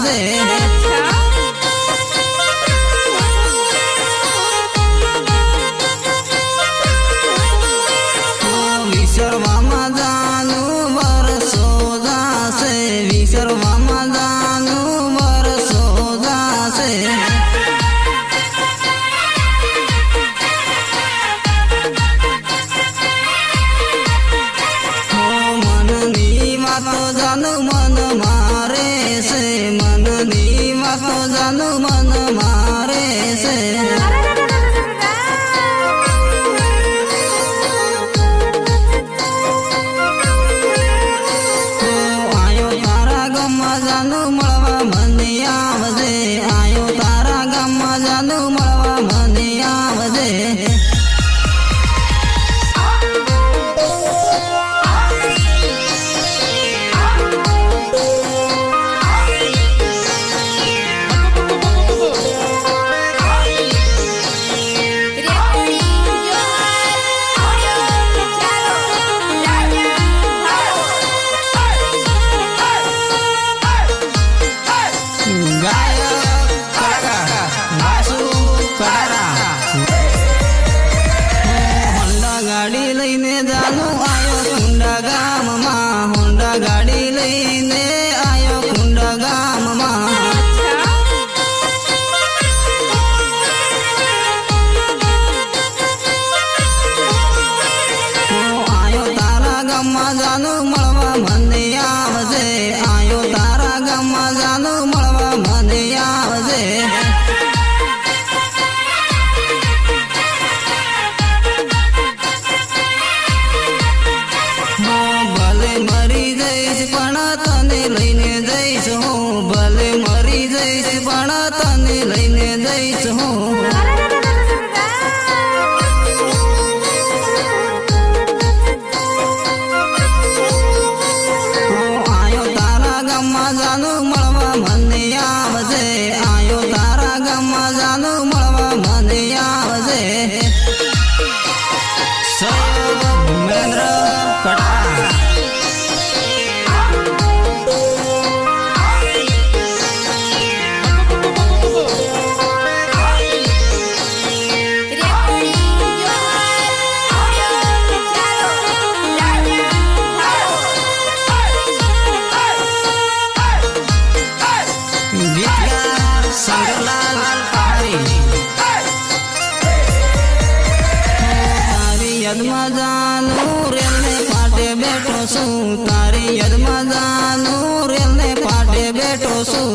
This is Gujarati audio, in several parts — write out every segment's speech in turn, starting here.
આવજે વિસરવામાં જાનું વરસો જાશે વિસરવામાં જાનું વરસો જાશે મનની વાતો જાનું મન મારે છે મનની વાતો જાનું મન મારે છે જાનું મળવા મને આવજે આયો તારા ગામમાં જાનું મળવા મને આવજે ગાડી લઈને જાનું આયો કુંડા ગામમાં હોન્ડા ગાડી લઈને આયો કુંડા ગામમાં આયો તારા ગામમાં જાનું મળવા મને આવજે આયો તારા ગામમાં જાનું મળવા મને આવજે મરી જઈશ પણ તને લઈને જઈશ હું ભલે મરી જઈશ પણ તને લઈને જઈશ હું આયો તારા ગામમાં જાનું મળવા મને આવજે આયો તારા ગામમાં જાનું મળવા મને આવજે મહેન્દ્ર કટા ગીતકાર શંકરલાલ પહાડી તારી યાદમાં જાનું રેલને પાટે બેઠો છું તારી યાદમાં જાનું રેલને પાટે બેઠો છું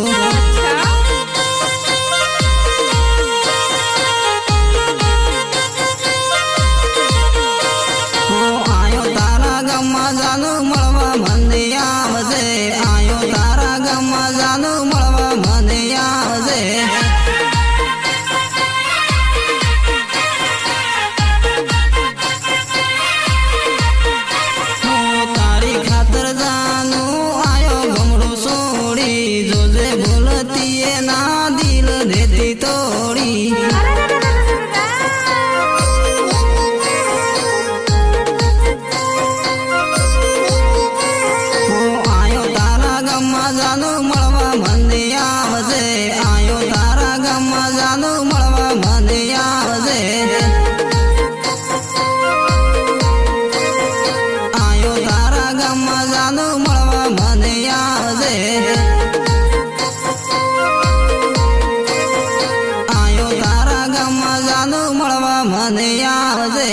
આયો તારા ગામમાં જાનું મળવા મને આવજે આયો તારા ગામમાં જાનું મળવા મને આવજે તારી ખાતર જાનું આયો ગમડું છોડી જોજે ભૂલતી એના દિલ દેતી તોડી જાનું મળવા મને આવજે આયો તારા ગામમાં જાનું મળવા મને આવજે આયો તારા ગામમાં જાનું મળવા મને આવજે આયો તારા ગામમાં જાનું મળવા મને આવજે